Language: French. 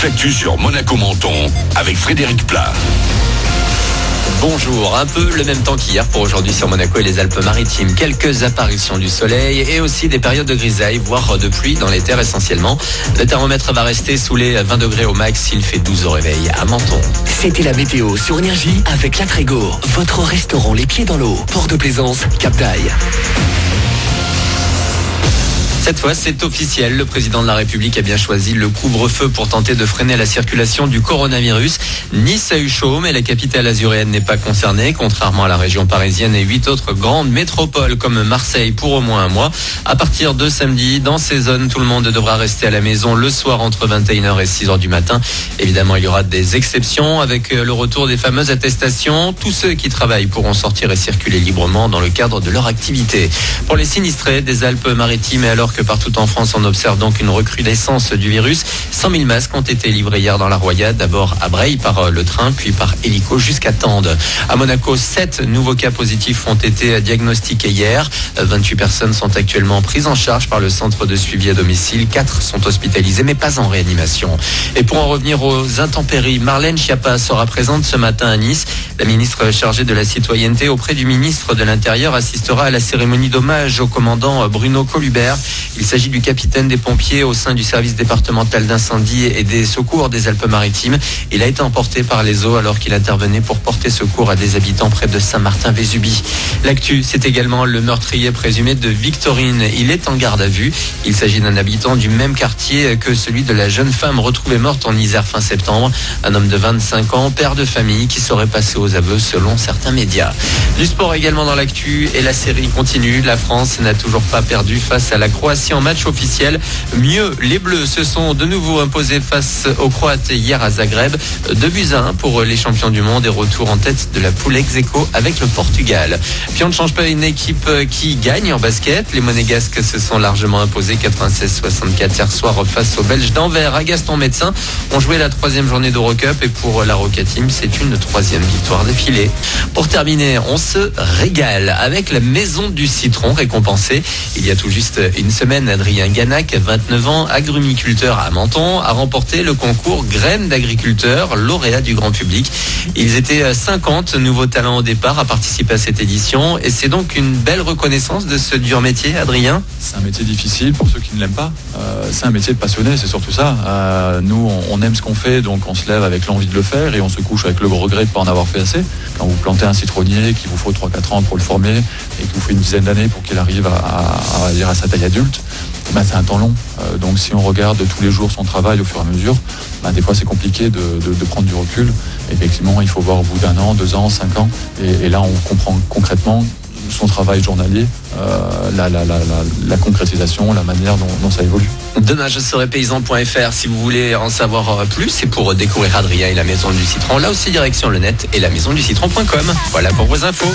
l'actu sur Monaco-Menton avec Frédéric Plat. Bonjour, un peu le même temps qu'hier pour aujourd'hui sur Monaco et les Alpes-Maritimes. Quelques apparitions du soleil et aussi des périodes de grisaille, voire de pluie dans les terres essentiellement. Le thermomètre va rester sous les 20 degrés au max, il fait 12 au réveil à Menton. C'était la météo sur Énergie avec Latrego, votre restaurant les pieds dans l'eau, port de Plaisance, Cap d'Aille. Cette fois, c'est officiel. Le président de la République a bien choisi le couvre-feu pour tenter de freiner la circulation du coronavirus. Nice a eu chaud, mais la capitale azuréenne n'est pas concernée, contrairement à la région parisienne et 8 autres grandes métropoles comme Marseille pour au moins un mois. À partir de samedi, dans ces zones, tout le monde devra rester à la maison le soir entre 21h et 6h du matin. Évidemment, il y aura des exceptions avec le retour des fameuses attestations. Tous ceux qui travaillent pourront sortir et circuler librement dans le cadre de leur activité. Pour les sinistrés des Alpes-Maritimes, et alors que partout en France, on observe donc une recrudescence du virus. 100 000 masques ont été livrés hier dans la Royade, d'abord à Breil par le train, puis par hélico jusqu'à Tende. À Monaco, 7 nouveaux cas positifs ont été diagnostiqués hier. 28 personnes sont actuellement prises en charge par le centre de suivi à domicile. 4 sont hospitalisées, mais pas en réanimation. Et pour en revenir aux intempéries, Marlène Schiappa sera présente ce matin à Nice. La ministre chargée de la citoyenneté auprès du ministre de l'Intérieur assistera à la cérémonie d'hommage au commandant Bruno Colubert. Il s'agit du capitaine des pompiers au sein du service départemental d'incendie et des secours des Alpes-Maritimes. Il a été emporté par les eaux alors qu'il intervenait pour porter secours à des habitants près de Saint-Martin-Vésubie. L'actu, c'est également le meurtrier présumé de Victorine. Il est en garde à vue. Il s'agit d'un habitant du même quartier que celui de la jeune femme retrouvée morte en Isère fin septembre. Un homme de 25 ans, père de famille, qui serait passé aux aveux selon certains médias. Du sport également dans l'actu et la série continue. La France n'a toujours pas perdu face à la Croatie en match officiel. Mieux, les Bleus se sont de nouveau imposés face aux Croates hier à Zagreb. 2-1 pour les champions du monde et retour en tête de la poule ex-aequo avec le Portugal. Puis on ne change pas une équipe qui gagne en basket. Les Monégasques se sont largement imposés 96-64 hier soir face aux Belges d'Anvers à Gaston Médecin. On jouait la 3e journée d'Eurocup et pour la Roca Team, c'est une 3e victoire d'affilée. Pour terminer, on se régale avec la Maison du Citron récompensée. Il y a tout juste une semaine, Adrien Ganac, 29 ans, agrumiculteur à Menton, a remporté le concours Graines d'agriculteurs, lauréat du grand public. Ils étaient 50 nouveaux talents au départ à participer à cette édition et c'est donc une belle reconnaissance de ce dur métier, Adrien. C'est un métier difficile pour ceux qui ne l'aiment pas. C'est un métier de passionné, c'est surtout ça. Nous, on aime ce qu'on fait, donc on se lève avec l'envie de le faire et on se couche avec le regret de ne pas en avoir fait assez. Quand vous plantez un citronnier, qu'il vous faut 3-4 ans pour le former et qu'il vous faut une dizaine d'années pour qu'il arrive à sa taille adulte, c'est un temps long. Donc si on regarde tous les jours son travail au fur et à mesure, des fois c'est compliqué de prendre du recul. Effectivement, il faut voir au bout d'1 an, 2 ans, 5 ans. Et là, on comprend concrètement son travail journalier, la concrétisation, la manière dont ça évolue. Demain, je serai paysan.fr si vous voulez en savoir plus et pour découvrir Adrien et la Maison du Citron. Là aussi, direction le net et la maisonduscitron.com. Voilà pour vos infos.